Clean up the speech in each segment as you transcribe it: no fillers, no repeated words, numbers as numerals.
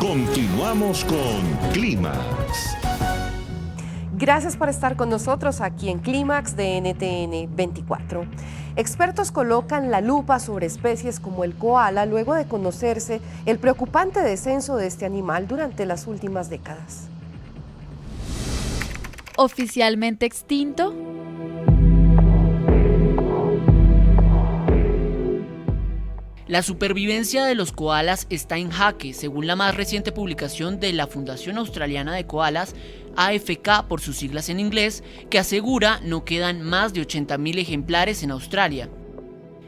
Continuamos con Clímax. Gracias por estar con nosotros aquí en Clímax de NTN 24. Expertos colocan la lupa sobre especies como el koala luego de conocerse el preocupante descenso de este animal durante las últimas décadas. ¿Oficialmente extinto? La supervivencia de los koalas está en jaque, según la más reciente publicación de la Fundación Australiana de Koalas, AFK por sus siglas en inglés, que asegura no quedan más de 80.000 ejemplares en Australia.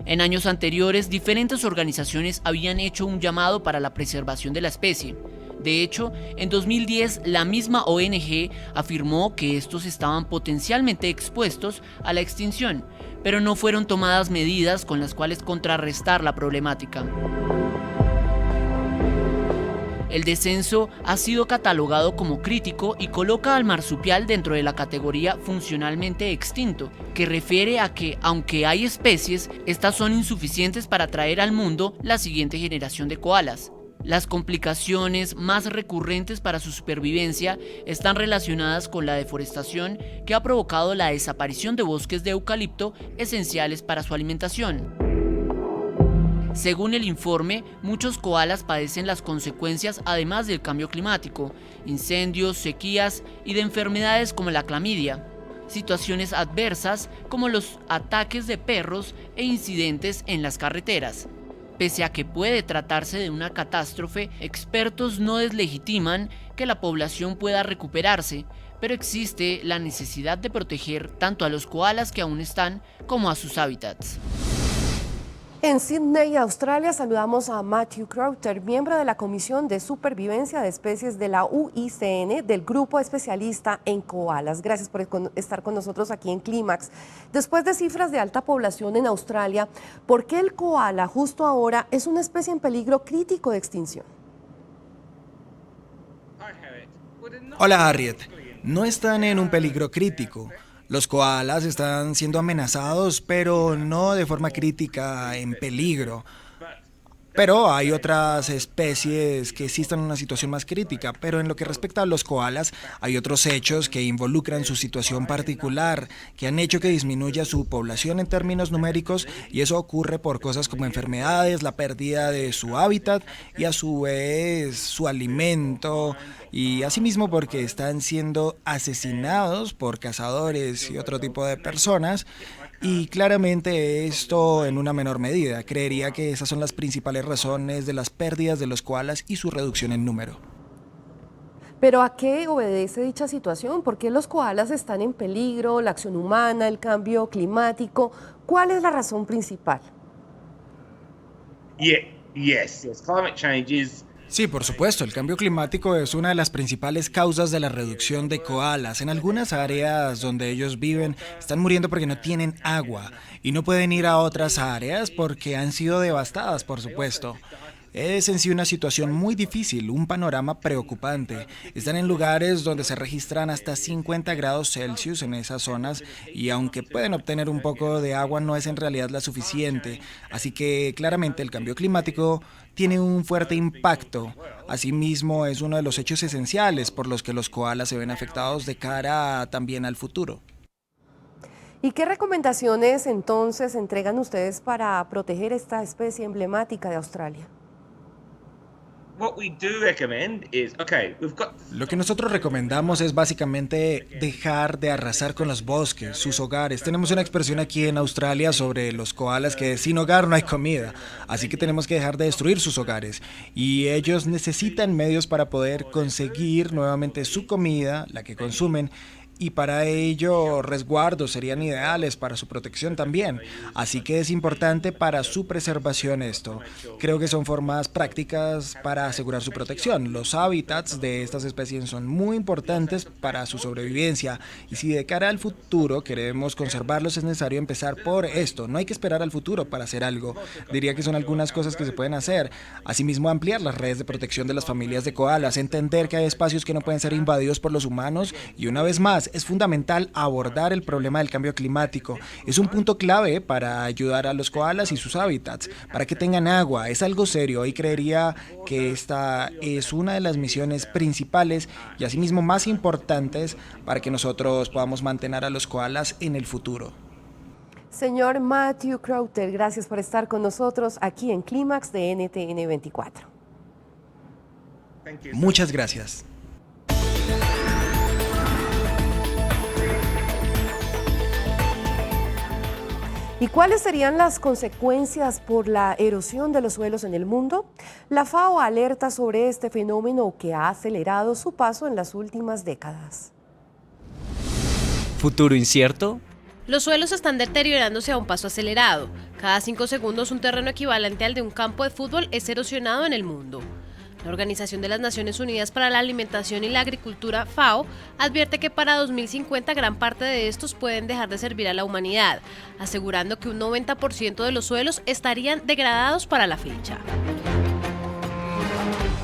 En años anteriores, diferentes organizaciones habían hecho un llamado para la preservación de la especie. De hecho, en 2010, la misma ONG afirmó que estos estaban potencialmente expuestos a la extinción, pero no fueron tomadas medidas con las cuales contrarrestar la problemática. El descenso ha sido catalogado como crítico y coloca al marsupial dentro de la categoría funcionalmente extinto, que refiere a que, aunque hay especies, estas son insuficientes para traer al mundo la siguiente generación de koalas. Las complicaciones más recurrentes para su supervivencia están relacionadas con la deforestación, que ha provocado la desaparición de bosques de eucalipto esenciales para su alimentación. Según el informe, muchos koalas padecen las consecuencias además del cambio climático, incendios, sequías y de enfermedades como la clamidia, situaciones adversas como los ataques de perros e incidentes en las carreteras. Pese a que puede tratarse de una catástrofe, expertos no deslegitiman que la población pueda recuperarse, pero existe la necesidad de proteger tanto a los koalas que aún están como a sus hábitats. En Sydney, Australia, saludamos a Matthew Crowther, miembro de la Comisión de Supervivencia de Especies de la UICN, del Grupo Especialista en Koalas. Gracias por estar con nosotros aquí en Clímax. Después de cifras de alta población en Australia, ¿por qué el koala justo ahora es una especie en peligro crítico de extinción? Hola, Harriet. No están en un peligro crítico. Los koalas están siendo amenazados, pero no de forma crítica, en peligro. Pero hay otras especies que sí están en una situación más crítica, pero en lo que respecta a los koalas, hay otros hechos que involucran su situación particular, que han hecho que disminuya su población en términos numéricos, y eso ocurre por cosas como enfermedades, la pérdida de su hábitat y a su vez su alimento, y asimismo porque están siendo asesinados por cazadores y otro tipo de personas. Y claramente esto en una menor medida. Creería que esas son las principales razones de las pérdidas de los koalas y su reducción en número. ¿Pero a qué obedece dicha situación? ¿Por qué los koalas están en peligro? ¿La acción humana, el cambio climático? ¿Cuál es la razón principal? Yes, climate change is... Sí, por supuesto, el cambio climático es una de las principales causas de la reducción de koalas. En algunas áreas donde ellos viven están muriendo porque no tienen agua y no pueden ir a otras áreas porque han sido devastadas, por supuesto. Es en sí una situación muy difícil, un panorama preocupante. Están en lugares donde se registran hasta 50 grados Celsius en esas zonas y aunque pueden obtener un poco de agua no es en realidad la suficiente. Así que claramente el cambio climático tiene un fuerte impacto. Asimismo es uno de los hechos esenciales por los que los koalas se ven afectados de cara también al futuro. ¿Y qué recomendaciones entonces entregan ustedes para proteger esta especie emblemática de Australia? Lo que nosotros recomendamos es básicamente dejar de arrasar con los bosques, sus hogares. Tenemos una expresión aquí en Australia sobre los koalas que sin hogar no hay comida, así que tenemos que dejar de destruir sus hogares. Y ellos necesitan medios para poder conseguir nuevamente su comida, la que consumen, y para ello resguardos serían ideales para su protección también. Así que es importante para su preservación esto. Creo que son formas prácticas para asegurar su protección. Los hábitats de estas especies son muy importantes para su sobrevivencia y si de cara al futuro queremos conservarlos es necesario empezar por esto. No hay que esperar al futuro para hacer algo. Diría que son algunas cosas que se pueden hacer. Asimismo, ampliar las redes de protección de las familias de koalas, entender que hay espacios que no pueden ser invadidos por los humanos y una vez más, Además, es fundamental abordar el problema del cambio climático. Es un punto clave para ayudar a los koalas y sus hábitats, para que tengan agua. Es algo serio y creería que esta es una de las misiones principales y asimismo más importantes para que nosotros podamos mantener a los koalas en el futuro. Señor Matthew Crowther, gracias por estar con nosotros aquí en Clímax de NTN 24. Muchas gracias. ¿Y cuáles serían las consecuencias por la erosión de los suelos en el mundo? La FAO alerta sobre este fenómeno que ha acelerado su paso en las últimas décadas. ¿Futuro incierto? Los suelos están deteriorándose a un paso acelerado. Cada 5 segundos un terreno equivalente al de un campo de fútbol es erosionado en el mundo. La Organización de las Naciones Unidas para la Alimentación y la Agricultura, FAO, advierte que para 2050 gran parte de estos pueden dejar de servir a la humanidad, asegurando que un 90% de los suelos estarían degradados para la fecha.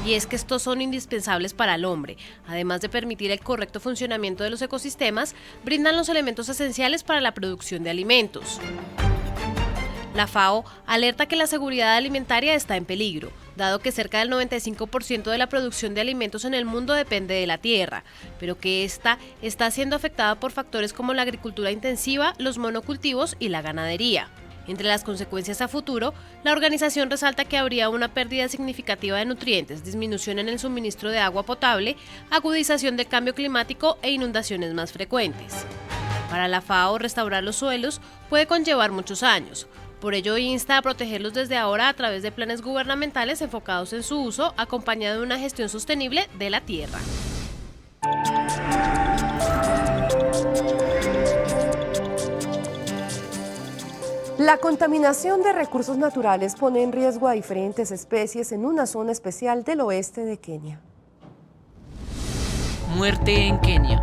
Y es que estos son indispensables para el hombre. Además de permitir el correcto funcionamiento de los ecosistemas, brindan los elementos esenciales para la producción de alimentos. La FAO alerta que la seguridad alimentaria está en peligro, dado que cerca del 95% de la producción de alimentos en el mundo depende de la tierra, pero que esta está siendo afectada por factores como la agricultura intensiva, los monocultivos y la ganadería. Entre las consecuencias a futuro, la organización resalta que habría una pérdida significativa de nutrientes, disminución en el suministro de agua potable, agudización del cambio climático e inundaciones más frecuentes. Para la FAO, restaurar los suelos puede conllevar muchos años. Por ello, insta a protegerlos desde ahora a través de planes gubernamentales enfocados en su uso, acompañado de una gestión sostenible de la tierra. La contaminación de recursos naturales pone en riesgo a diferentes especies en una zona especial del oeste de Kenia. Muerte en Kenia.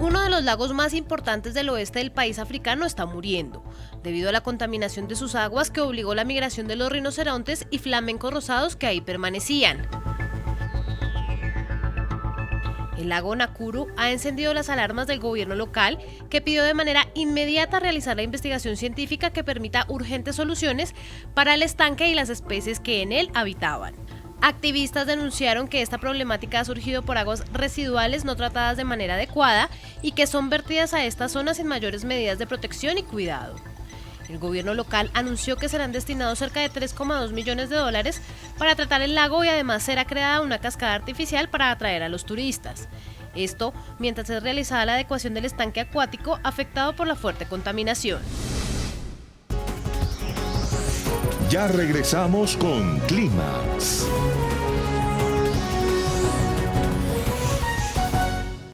Uno de los lagos más importantes del oeste del país africano está muriendo, debido a la contaminación de sus aguas que obligó la migración de los rinocerontes y flamencos rosados que ahí permanecían. El lago Nakuru ha encendido las alarmas del gobierno local, que pidió de manera inmediata realizar la investigación científica que permita urgentes soluciones para el estanque y las especies que en él habitaban. Activistas denunciaron que esta problemática ha surgido por aguas residuales no tratadas de manera adecuada y que son vertidas a esta zona sin mayores medidas de protección y cuidado. El gobierno local anunció que serán destinados cerca de 3,2 millones de dólares para tratar el lago y además será creada una cascada artificial para atraer a los turistas. Esto mientras es realizada la adecuación del estanque acuático afectado por la fuerte contaminación. Ya regresamos con Clímax.